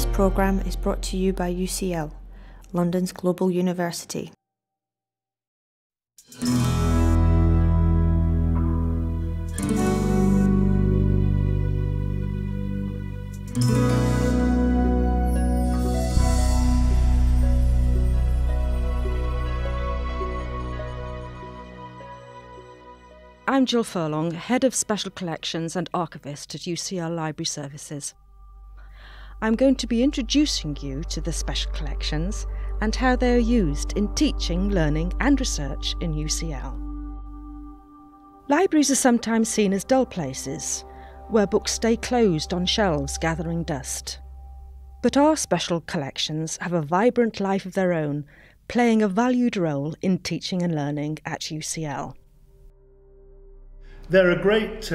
This programme is brought to you by UCL, London's global university. I'm Jill Furlong, Head of Special Collections and Archivist at UCL Library Services. I'm going to be introducing you to the Special Collections and how they are used in teaching, learning and research in UCL. Libraries are sometimes seen as dull places, where books stay closed on shelves gathering dust. But our Special Collections have a vibrant life of their own, playing a valued role in teaching and learning at UCL. They're a great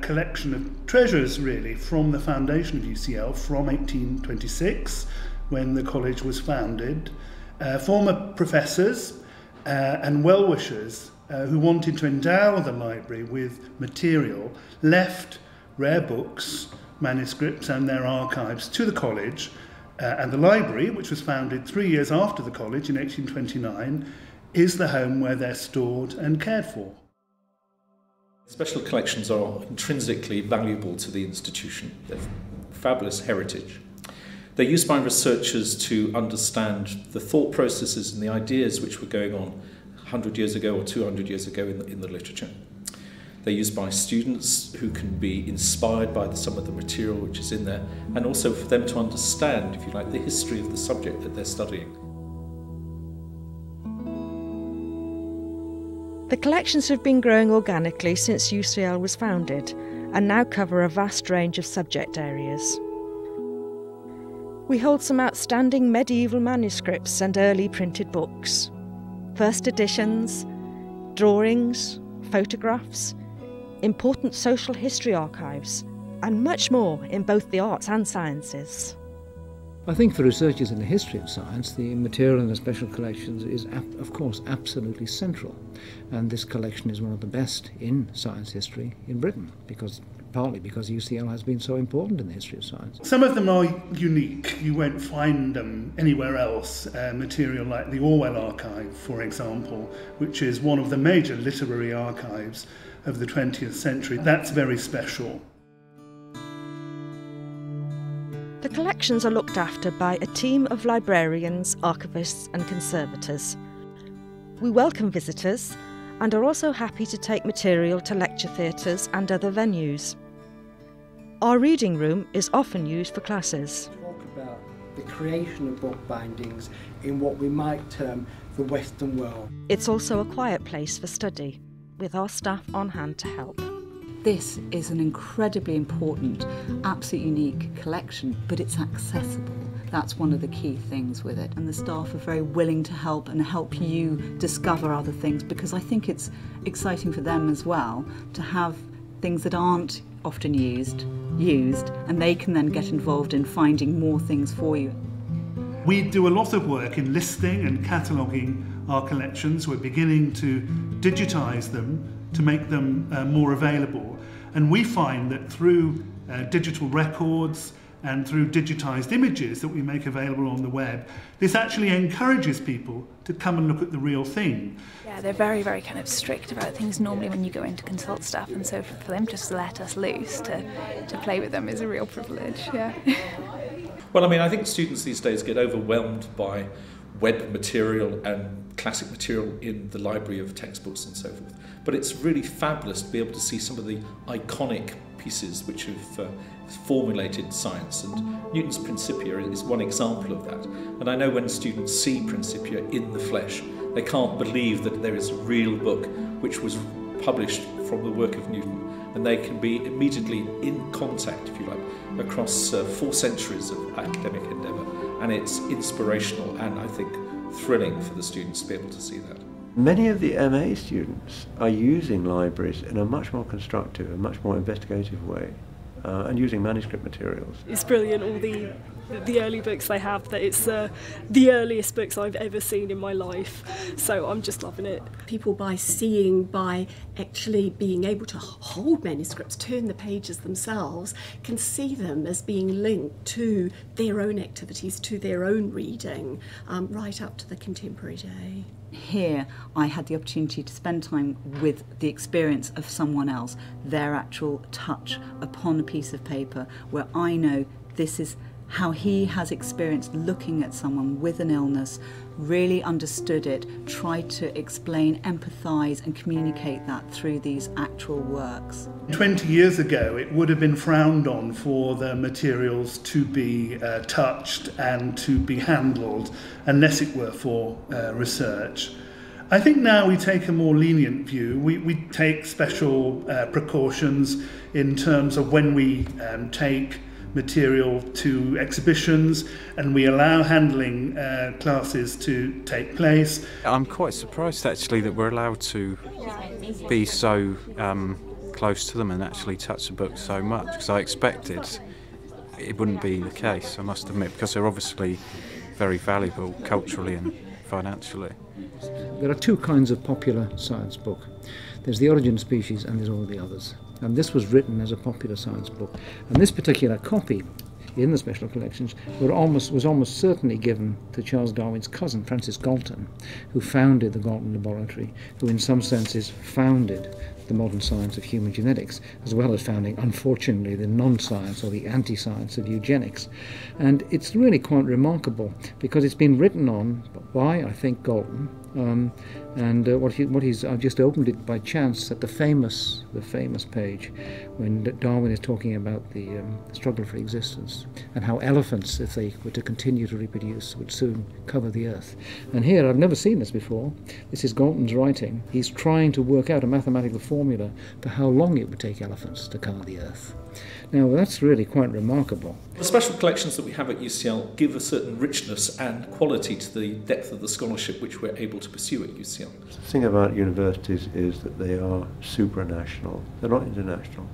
collection of treasures, really, from the foundation of UCL from 1826, when the college was founded. Former professors and well-wishers who wanted to endow the library with material left rare books, manuscripts and their archives to the college, and the library, which was founded 3 years after the college in 1829, is the home where they're stored and cared for. Special collections are intrinsically valuable to the institution. They're fabulous heritage. They're used by researchers to understand the thought processes and the ideas which were going on 100 years ago or 200 years ago in the literature. They're used by students who can be inspired by some of the material which is in there, and also for them to understand, if you like, the history of the subject that they're studying. The collections have been growing organically since UCL was founded and now cover a vast range of subject areas. We hold some outstanding medieval manuscripts and early printed books, first editions, drawings, photographs, important social history archives, and much more in both the arts and sciences. I think for researchers in the history of science, the material in the special collections is, of course, absolutely central. And this collection is one of the best in science history in Britain, partly because UCL has been so important in the history of science. Some of them are unique. You won't find them anywhere else. Material like the Orwell Archive, for example, which is one of the major literary archives of the 20th century. That's very special. The collections are looked after by a team of librarians, archivists and conservators. We welcome visitors and are also happy to take material to lecture theatres and other venues. Our reading room is often used for classes. Talk about the creation of book bindings in what we might term the Western world. It's also a quiet place for study, with our staff on hand to help. This is an incredibly important, absolutely unique collection, but it's accessible. That's one of the key things with it. And the staff are very willing to help and help you discover other things, because I think it's exciting for them as well to have things that aren't often used, and they can then get involved in finding more things for you. We do a lot of work in listing and cataloguing our collections. We're beginning to digitise them to make them more available. And we find that through digital records and through digitised images that we make available on the web, this actually encourages people to come and look at the real thing. Yeah, they're very, very kind of strict about things normally when you go in to consult stuff, and so for them just to let us loose to play with them is a real privilege, yeah. Well, I mean, I think students these days get overwhelmed by web material and classic material in the library of textbooks and so forth. But it's really fabulous to be able to see some of the iconic pieces which have formulated science, and Newton's Principia is one example of that. And I know when students see Principia in the flesh, they can't believe that there is a real book which was published from the work of Newton, and they can be immediately in contact, if you like, across 4 centuries of academic endeavour. And it's inspirational and, I think, thrilling for the students to be able to see that. Many of the MA students are using libraries in a much more constructive and much more investigative way, and using manuscript materials. It's brilliant, all the the early books they have, that it's the earliest books I've ever seen in my life. So I'm just loving it. People by actually being able to hold manuscripts, turn the pages themselves, can see them as being linked to their own activities, to their own reading, right up to the contemporary day. Here I had the opportunity to spend time with the experience of someone else, their actual touch upon a piece of paper, where I know this is how he has experienced looking at someone with an illness, really understood it, tried to explain, empathise and communicate that through these actual works. 20 years ago it would have been frowned on for the materials to be touched and to be handled unless it were for research. I think now we take a more lenient view. We take special precautions in terms of when we take material to exhibitions, and we allow handling classes to take place. I'm quite surprised actually that we're allowed to be so close to them and actually touch the book so much, because I expected it wouldn't be the case, I must admit, because they're obviously very valuable culturally and financially. There are two kinds of popular science book. There's the Origin of Species and there's all the others. And this was written as a popular science book. And this particular copy in the Special Collections was almost certainly given to Charles Darwin's cousin, Francis Galton, who founded the Galton Laboratory, who in some senses founded the modern science of human genetics, as well as founding, unfortunately, the non-science or the anti-science of eugenics. And it's really quite remarkable because it's been written on by, I think, Galton, I've just opened it by chance at the famous page when Darwin is talking about the struggle for existence and how elephants, if they were to continue to reproduce, would soon cover the earth. And here, I've never seen this before, this is Galton's writing. He's trying to work out a mathematical formula for how long it would take elephants to cover the earth. Now, that's really quite remarkable. The special collections that we have at UCL give a certain richness and quality to the depth of the scholarship which we're able to pursue at UCL. The thing about universities is that they are supranational, they're not international.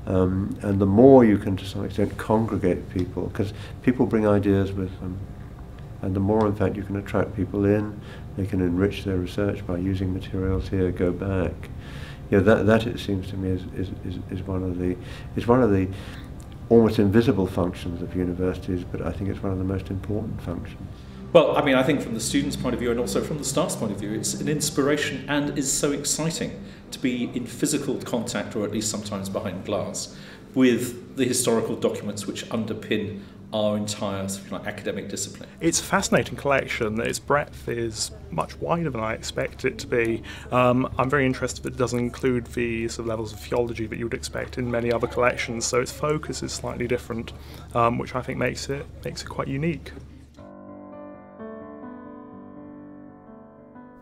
And the more you can, to some extent, congregate people, because people bring ideas with them, and the more, in fact, you can attract people in, they can enrich their research by using materials here, go back. You know, that it seems to me is one of the almost invisible functions of universities, but I think it's one of the most important functions. Well, I mean, I think from the students' point of view and also from the staff's point of view, it's an inspiration and is so exciting to be in physical contact, or at least sometimes behind glass, with the historical documents which underpin our entire academic discipline. It's a fascinating collection. Its breadth is much wider than I expect it to be. I'm very interested that it doesn't include the sort of levels of theology that you would expect in many other collections, so its focus is slightly different, which I think makes it quite unique.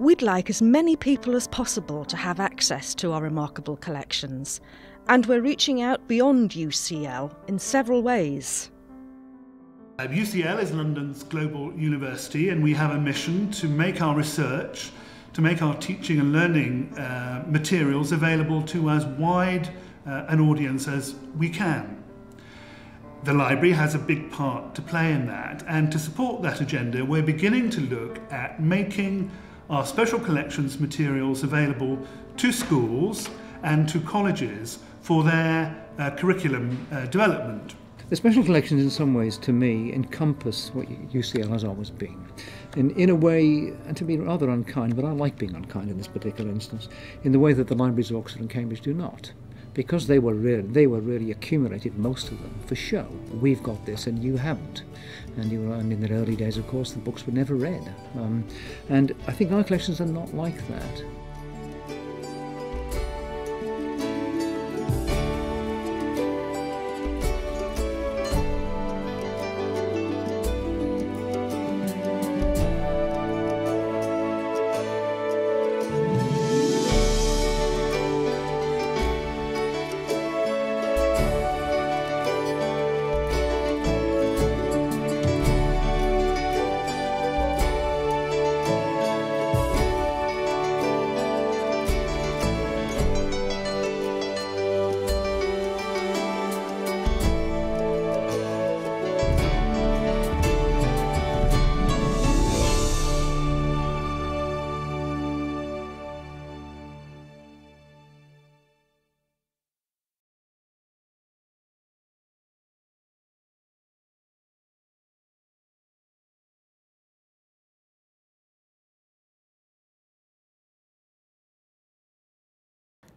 We'd like as many people as possible to have access to our remarkable collections, and we're reaching out beyond UCL in several ways. UCL is London's global university, and we have a mission to make our research, to make our teaching and learning materials available to as wide an audience as we can. The library has a big part to play in that, and to support that agenda, we're beginning to look at making our special collections materials available to schools and to colleges for their curriculum development. The special collections in some ways, to me, encompass what UCL has always been. In a way, and to be rather unkind, but I like being unkind in this particular instance, in the way that the libraries of Oxford and Cambridge do not. Because they were really accumulated, most of them, for show. We've got this and you haven't. And in the early days, of course, the books were never read. And I think our collections are not like that.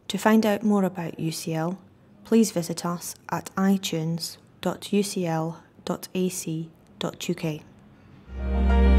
To find out more about UCL, please visit us at itunes.ucl.ac.uk.